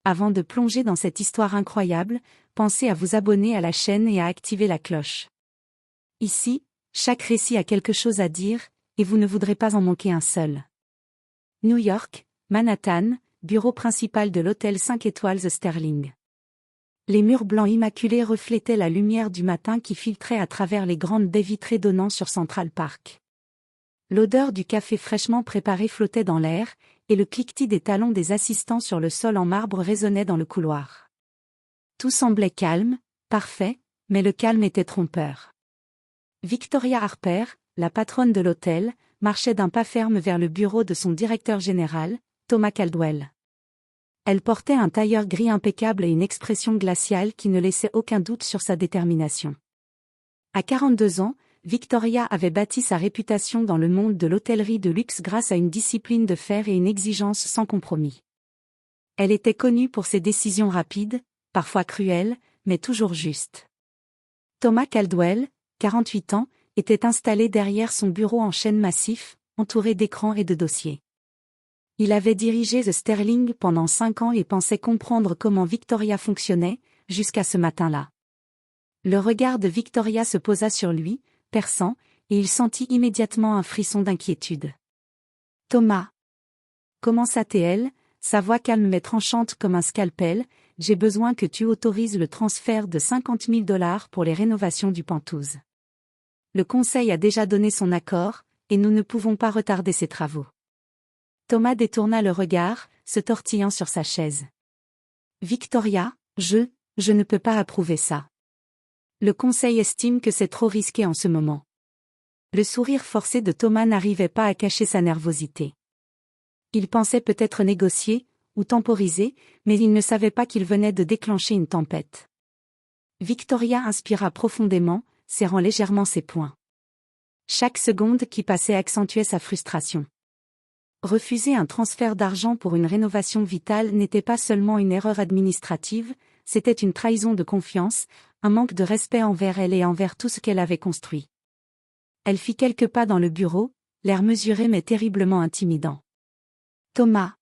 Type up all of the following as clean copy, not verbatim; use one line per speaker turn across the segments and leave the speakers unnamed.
Avant de plonger dans cette histoire incroyable, pensez à vous abonner à la chaîne et à activer la cloche. Ici, chaque récit a quelque chose à dire, et vous ne voudrez pas en manquer un seul. New York, Manhattan, bureau principal de l'hôtel 5 étoiles The Sterling. Les murs blancs immaculés reflétaient la lumière du matin qui filtrait à travers les grandes baies vitrées donnant sur Central Park. L'odeur du café fraîchement préparé flottait dans l'air, et le cliquetis des talons des assistants sur le sol en marbre résonnait dans le couloir. Tout semblait calme, parfait, mais le calme était trompeur. Victoria Harper, la patronne de l'hôtel, marchait d'un pas ferme vers le bureau de son directeur général, Thomas Caldwell. Elle portait un tailleur gris impeccable et une expression glaciale qui ne laissait aucun doute sur sa détermination. À 42 ans, Victoria avait bâti sa réputation dans le monde de l'hôtellerie de luxe grâce à une discipline de fer et une exigence sans compromis. Elle était connue pour ses décisions rapides, parfois cruelles, mais toujours justes. Thomas Caldwell, 48 ans, était installé derrière son bureau en chêne massif, entouré d'écrans et de dossiers. Il avait dirigé The Sterling pendant 5 ans et pensait comprendre comment Victoria fonctionnait, jusqu'à ce matin-là. Le regard de Victoria se posa sur lui, perçant, et il sentit immédiatement un frisson d'inquiétude. « Thomas » commença-t-elle, sa voix calme mais tranchante comme un scalpel, « j'ai besoin que tu autorises le transfert de 50 000 $ pour les rénovations du Penthouse. Le conseil a déjà donné son accord, et nous ne pouvons pas retarder ces travaux. » Thomas détourna le regard, se tortillant sur sa chaise. « Victoria, je ne peux pas approuver ça. Le conseil estime que c'est trop risqué en ce moment. » Le sourire forcé de Thomas n'arrivait pas à cacher sa nervosité. Il pensait peut-être négocier, ou temporiser, mais il ne savait pas qu'il venait de déclencher une tempête. Victoria inspira profondément, serrant légèrement ses poings. Chaque seconde qui passait accentuait sa frustration. Refuser un transfert d'argent pour une rénovation vitale n'était pas seulement une erreur administrative, c'était une trahison de confiance, un manque de respect envers elle et envers tout ce qu'elle avait construit. Elle fit quelques pas dans le bureau, l'air mesuré mais terriblement intimidant. « Thomas »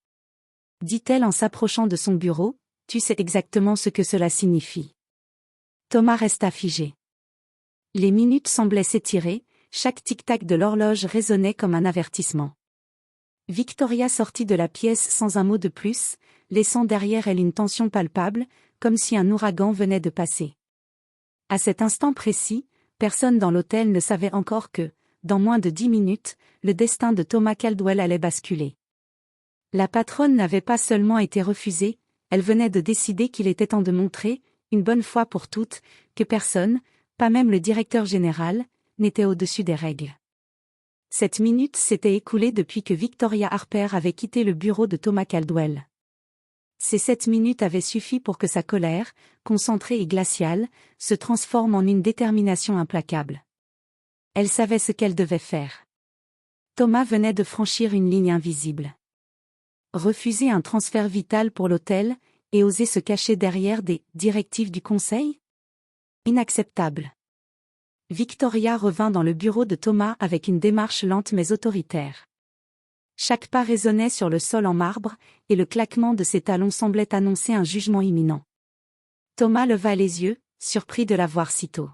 dit-elle en s'approchant de son bureau, « tu sais exactement ce que cela signifie. » Thomas resta figé. Les minutes semblaient s'étirer, chaque tic-tac de l'horloge résonnait comme un avertissement. Victoria sortit de la pièce sans un mot de plus, laissant derrière elle une tension palpable, comme si un ouragan venait de passer. À cet instant précis, personne dans l'hôtel ne savait encore que, dans moins de 10 minutes, le destin de Thomas Caldwell allait basculer. La patronne n'avait pas seulement été refusée, elle venait de décider qu'il était temps de montrer, une bonne fois pour toutes, que personne, pas même le directeur général, n'était au-dessus des règles. Cette minute s'était écoulée depuis que Victoria Harper avait quitté le bureau de Thomas Caldwell. Ces 7 minutes avaient suffi pour que sa colère, concentrée et glaciale, se transforme en une détermination implacable. Elle savait ce qu'elle devait faire. Thomas venait de franchir une ligne invisible. Refuser un transfert vital pour l'hôtel, et oser se cacher derrière des directives du conseil ? Inacceptable. Victoria revint dans le bureau de Thomas avec une démarche lente mais autoritaire. Chaque pas résonnait sur le sol en marbre, et le claquement de ses talons semblait annoncer un jugement imminent. Thomas leva les yeux, surpris de la voir si tôt.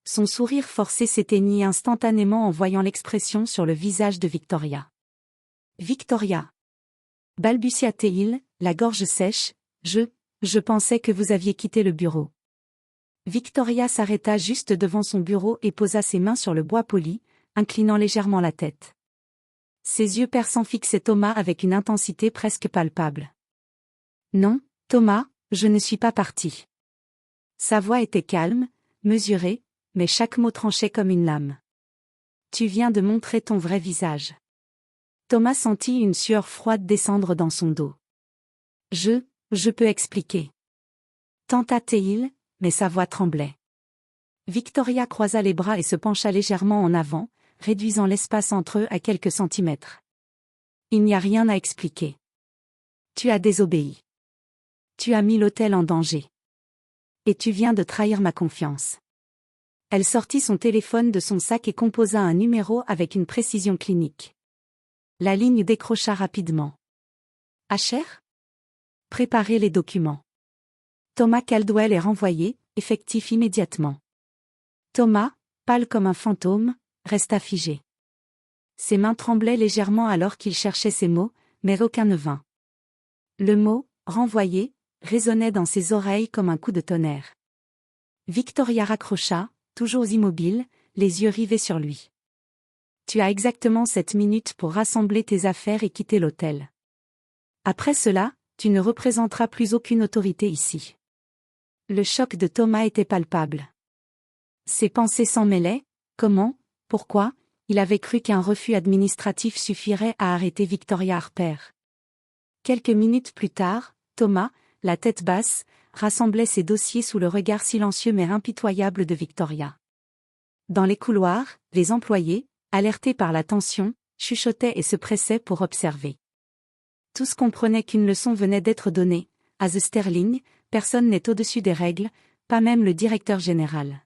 Son sourire forcé s'éteignit instantanément en voyant l'expression sur le visage de Victoria. « Victoria » balbutia-t-il, la gorge sèche, « je pensais que vous aviez quitté le bureau. » Victoria s'arrêta juste devant son bureau et posa ses mains sur le bois poli, inclinant légèrement la tête. Ses yeux perçants fixaient Thomas avec une intensité presque palpable. « Non, Thomas, je ne suis pas partie. » Sa voix était calme, mesurée, mais chaque mot tranchait comme une lame. « Tu viens de montrer ton vrai visage. » Thomas sentit une sueur froide descendre dans son dos. « Je peux expliquer. » tenta-t-il, mais sa voix tremblait. Victoria croisa les bras et se pencha légèrement en avant, réduisant l'espace entre eux à quelques centimètres. « Il n'y a rien à expliquer. Tu as désobéi. Tu as mis l'hôtel en danger. Et tu viens de trahir ma confiance. » Elle sortit son téléphone de son sac et composa un numéro avec une précision clinique. La ligne décrocha rapidement. « HR ? Préparez les documents. Thomas Caldwell est renvoyé, effectif immédiatement. Thomas, pâle comme un fantôme, resta figé. Ses mains tremblaient légèrement alors qu'il cherchait ses mots, mais aucun ne vint. Le mot « renvoyé » résonnait dans ses oreilles comme un coup de tonnerre. Victoria raccrocha, toujours immobile, les yeux rivés sur lui. « Tu as exactement 7 minutes pour rassembler tes affaires et quitter l'hôtel. Après cela, tu ne représenteras plus aucune autorité ici. » Le choc de Thomas était palpable. Ses pensées s'en mêlaient. Comment, pourquoi, il avait cru qu'un refus administratif suffirait à arrêter Victoria Harper. Quelques minutes plus tard, Thomas, la tête basse, rassemblait ses dossiers sous le regard silencieux mais impitoyable de Victoria. Dans les couloirs, les employés, alertés par la tension, chuchotaient et se pressaient pour observer. Tous comprenaient qu'une leçon venait d'être donnée. À The Sterling, personne n'est au-dessus des règles, pas même le directeur général.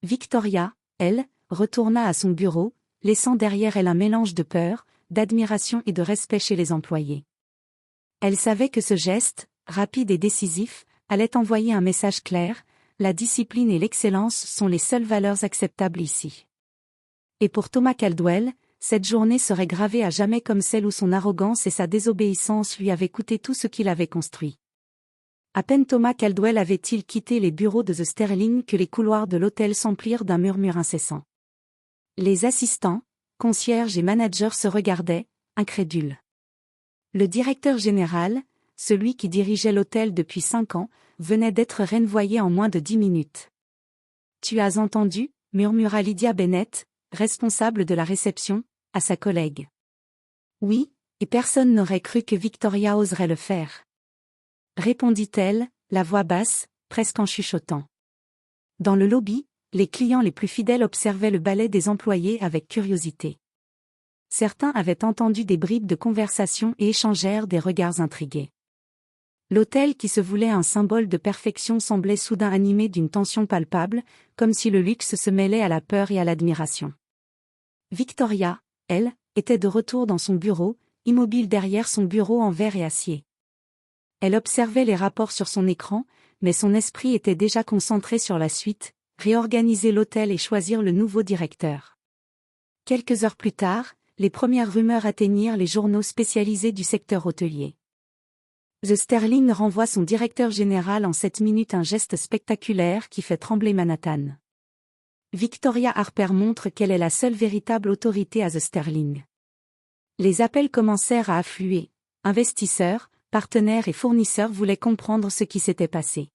Victoria, elle, retourna à son bureau, laissant derrière elle un mélange de peur, d'admiration et de respect chez les employés. Elle savait que ce geste, rapide et décisif, allait envoyer un message clair: la discipline et l'excellence sont les seules valeurs acceptables ici. Et pour Thomas Caldwell, cette journée serait gravée à jamais comme celle où son arrogance et sa désobéissance lui avaient coûté tout ce qu'il avait construit. À peine Thomas Caldwell avait-il quitté les bureaux de The Sterling que les couloirs de l'hôtel s'emplirent d'un murmure incessant. Les assistants, concierges et managers se regardaient, incrédules. Le directeur général, celui qui dirigeait l'hôtel depuis 5 ans, venait d'être renvoyé en moins de 10 minutes. « Tu as entendu » murmura Lydia Bennett, responsable de la réception, à sa collègue. « Oui, et personne n'aurait cru que Victoria oserait le faire. » Répondit-elle, la voix basse, presque en chuchotant. Dans le lobby, les clients les plus fidèles observaient le ballet des employés avec curiosité. Certains avaient entendu des bribes de conversation et échangèrent des regards intrigués. L'hôtel qui se voulait un symbole de perfection semblait soudain animé d'une tension palpable, comme si le luxe se mêlait à la peur et à l'admiration. Victoria, elle, était de retour dans son bureau, immobile derrière son bureau en verre et acier. Elle observait les rapports sur son écran, mais son esprit était déjà concentré sur la suite, réorganiser l'hôtel et choisir le nouveau directeur. Quelques heures plus tard, les premières rumeurs atteignirent les journaux spécialisés du secteur hôtelier. The Sterling renvoie son directeur général en 7 minutes, un geste spectaculaire qui fait trembler Manhattan. Victoria Harper montre qu'elle est la seule véritable autorité à The Sterling. Les appels commencèrent à affluer. Investisseurs, partenaires et fournisseurs voulaient comprendre ce qui s'était passé.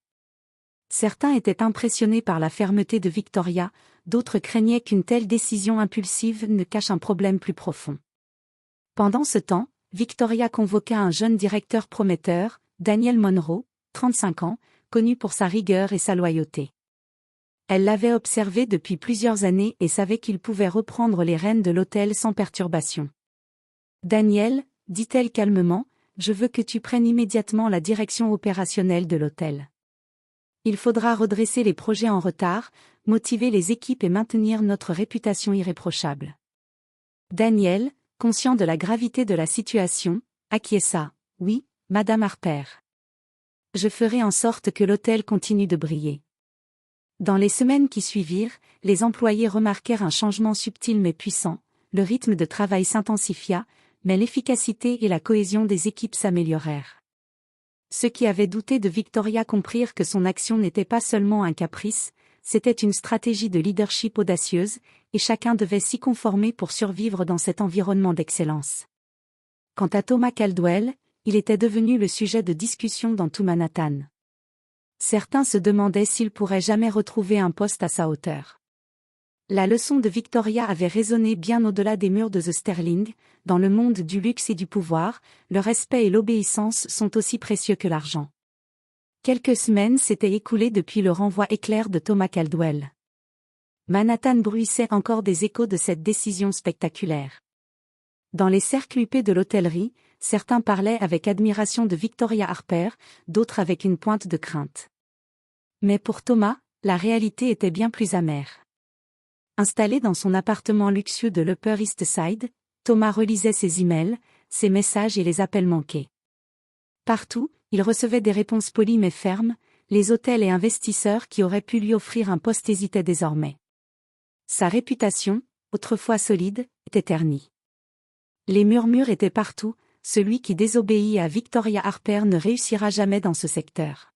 Certains étaient impressionnés par la fermeté de Victoria, d'autres craignaient qu'une telle décision impulsive ne cache un problème plus profond. Pendant ce temps, Victoria convoqua un jeune directeur prometteur, Daniel Monroe, 35 ans, connu pour sa rigueur et sa loyauté. Elle l'avait observé depuis plusieurs années et savait qu'il pouvait reprendre les rênes de l'hôtel sans perturbation. « Daniel, dit-elle calmement, je veux que tu prennes immédiatement la direction opérationnelle de l'hôtel. Il faudra redresser les projets en retard, motiver les équipes et maintenir notre réputation irréprochable. » Daniel, conscient de la gravité de la situation, acquiesça. « Oui, Madame Harper. Je ferai en sorte que l'hôtel continue de briller. » Dans les semaines qui suivirent, les employés remarquèrent un changement subtil mais puissant, le rythme de travail s'intensifia, mais l'efficacité et la cohésion des équipes s'améliorèrent. Ceux qui avaient douté de Victoria comprirent que son action n'était pas seulement un caprice, c'était une stratégie de leadership audacieuse, et chacun devait s'y conformer pour survivre dans cet environnement d'excellence. Quant à Thomas Caldwell, il était devenu le sujet de discussion dans tout Manhattan. Certains se demandaient s'il pourrait jamais retrouver un poste à sa hauteur. La leçon de Victoria avait résonné bien au-delà des murs de The Sterling. Dans le monde du luxe et du pouvoir, le respect et l'obéissance sont aussi précieux que l'argent. Quelques semaines s'étaient écoulées depuis le renvoi éclair de Thomas Caldwell. Manhattan bruissait encore des échos de cette décision spectaculaire. Dans les cercles huppés de l'hôtellerie, certains parlaient avec admiration de Victoria Harper, d'autres avec une pointe de crainte. Mais pour Thomas, la réalité était bien plus amère. Installé dans son appartement luxueux de l'Upper East Side, Thomas relisait ses emails, ses messages et les appels manqués. Partout, il recevait des réponses polies mais fermes, les hôtels et investisseurs qui auraient pu lui offrir un poste hésitaient désormais. Sa réputation, autrefois solide, était ternie. Les murmures étaient partout, celui qui désobéit à Victoria Harper ne réussira jamais dans ce secteur.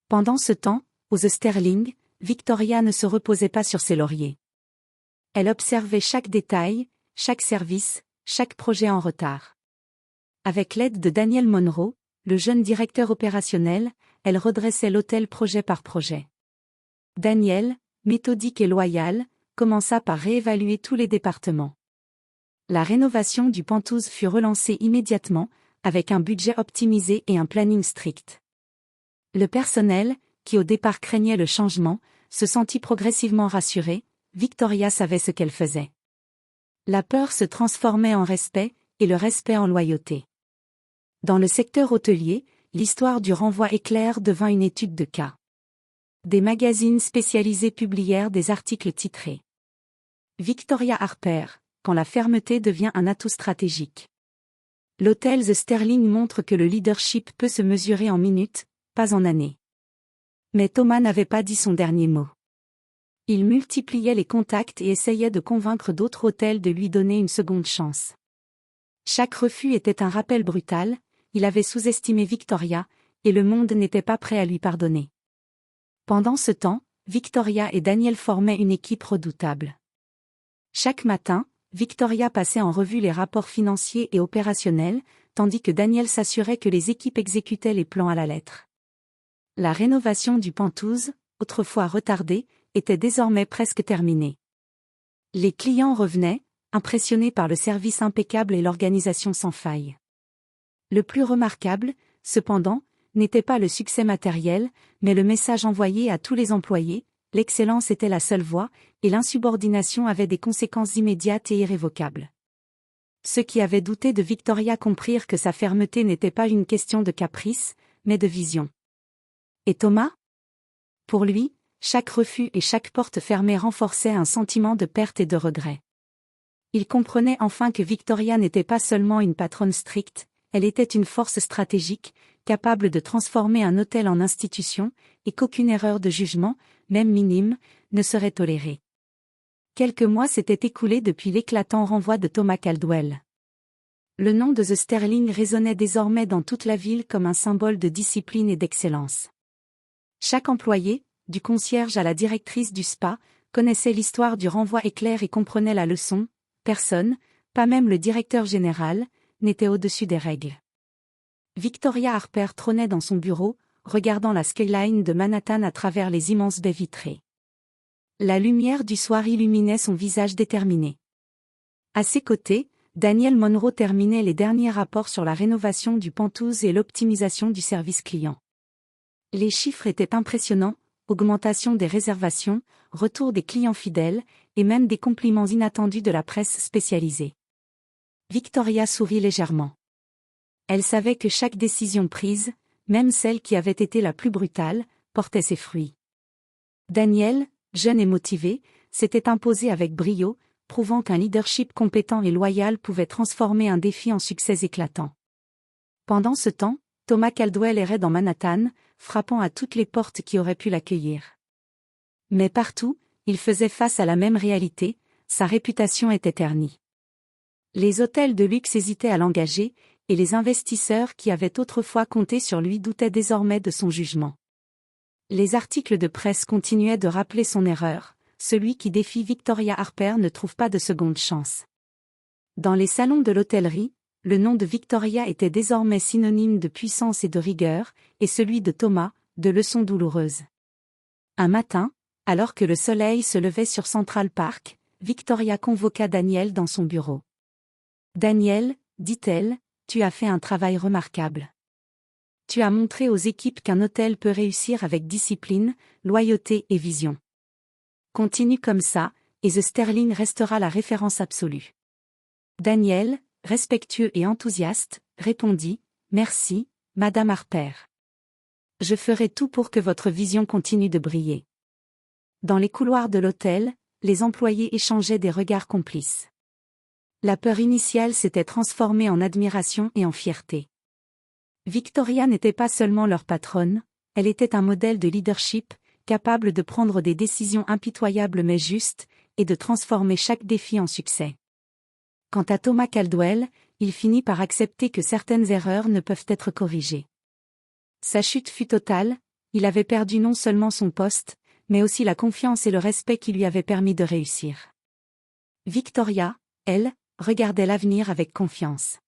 Pendant ce temps, aux Sterling, Victoria ne se reposait pas sur ses lauriers. Elle observait chaque détail, chaque service, chaque projet en retard. Avec l'aide de Daniel Monroe, le jeune directeur opérationnel, elle redressait l'hôtel projet par projet. Daniel, méthodique et loyal, commença par réévaluer tous les départements. La rénovation du Penthouse fut relancée immédiatement, avec un budget optimisé et un planning strict. Le personnel, qui au départ craignait le changement, se sentit progressivement rassuré, Victoria savait ce qu'elle faisait. La peur se transformait en respect, et le respect en loyauté. Dans le secteur hôtelier, l'histoire du renvoi éclair devint une étude de cas. Des magazines spécialisés publièrent des articles titrés « Victoria Harper, quand la fermeté devient un atout stratégique ». L'hôtel The Sterling montre que le leadership peut se mesurer en minutes, pas en années. Mais Thomas n'avait pas dit son dernier mot. Il multipliait les contacts et essayait de convaincre d'autres hôtels de lui donner une seconde chance. Chaque refus était un rappel brutal, il avait sous-estimé Victoria, et le monde n'était pas prêt à lui pardonner. Pendant ce temps, Victoria et Daniel formaient une équipe redoutable. Chaque matin, Victoria passait en revue les rapports financiers et opérationnels, tandis que Daniel s'assurait que les équipes exécutaient les plans à la lettre. La rénovation du Penthouse, autrefois retardée, était désormais presque terminée. Les clients revenaient, impressionnés par le service impeccable et l'organisation sans faille. Le plus remarquable, cependant, n'était pas le succès matériel, mais le message envoyé à tous les employés, l'excellence était la seule voie, et l'insubordination avait des conséquences immédiates et irrévocables. Ceux qui avaient douté de Victoria comprirent que sa fermeté n'était pas une question de caprice, mais de vision. Et Thomas ? Pour lui, chaque refus et chaque porte fermée renforçaient un sentiment de perte et de regret. Il comprenait enfin que Victoria n'était pas seulement une patronne stricte, elle était une force stratégique, capable de transformer un hôtel en institution, et qu'aucune erreur de jugement, même minime, ne serait tolérée. Quelques mois s'étaient écoulés depuis l'éclatant renvoi de Thomas Caldwell. Le nom de The Sterling résonnait désormais dans toute la ville comme un symbole de discipline et d'excellence. Chaque employé, du concierge à la directrice du spa, connaissait l'histoire du renvoi éclair et comprenait la leçon. Personne, pas même le directeur général, n'était au-dessus des règles. Victoria Harper trônait dans son bureau, regardant la skyline de Manhattan à travers les immenses baies vitrées. La lumière du soir illuminait son visage déterminé. À ses côtés, Daniel Monroe terminait les derniers rapports sur la rénovation du Penthouse et l'optimisation du service client. Les chiffres étaient impressionnants, augmentation des réservations, retour des clients fidèles, et même des compliments inattendus de la presse spécialisée. Victoria sourit légèrement. Elle savait que chaque décision prise, même celle qui avait été la plus brutale, portait ses fruits. Daniel, jeune et motivé, s'était imposé avec brio, prouvant qu'un leadership compétent et loyal pouvait transformer un défi en succès éclatant. Pendant ce temps, Thomas Caldwell errait dans Manhattan, frappant à toutes les portes qui auraient pu l'accueillir. Mais partout, il faisait face à la même réalité, sa réputation était ternie. Les hôtels de luxe hésitaient à l'engager, et les investisseurs qui avaient autrefois compté sur lui doutaient désormais de son jugement. Les articles de presse continuaient de rappeler son erreur, celui qui défie Victoria Harper ne trouve pas de seconde chance. Dans les salons de l'hôtellerie, le nom de Victoria était désormais synonyme de puissance et de rigueur, et celui de Thomas, de leçons douloureuses. Un matin, alors que le soleil se levait sur Central Park, Victoria convoqua Daniel dans son bureau. « Daniel, dit-elle, tu as fait un travail remarquable. Tu as montré aux équipes qu'un hôtel peut réussir avec discipline, loyauté et vision. Continue comme ça, et The Sterling restera la référence absolue. » Daniel, respectueux et enthousiaste, répondit « Merci, Madame Harper. Je ferai tout pour que votre vision continue de briller. » Dans les couloirs de l'hôtel, les employés échangeaient des regards complices. La peur initiale s'était transformée en admiration et en fierté. Victoria n'était pas seulement leur patronne, elle était un modèle de leadership, capable de prendre des décisions impitoyables mais justes, et de transformer chaque défi en succès. Quant à Thomas Caldwell, il finit par accepter que certaines erreurs ne peuvent être corrigées. Sa chute fut totale, il avait perdu non seulement son poste, mais aussi la confiance et le respect qui lui avaient permis de réussir. Victoria, elle, regardait l'avenir avec confiance.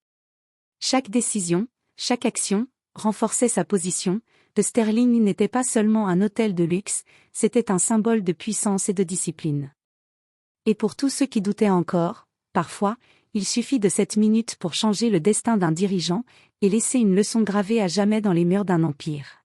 Chaque décision, chaque action, renforçait sa position. Le Sterling n'était pas seulement un hôtel de luxe, c'était un symbole de puissance et de discipline. Et pour tous ceux qui doutaient encore, parfois, il suffit de 7 minutes pour changer le destin d'un dirigeant et laisser une leçon gravée à jamais dans les murs d'un empire.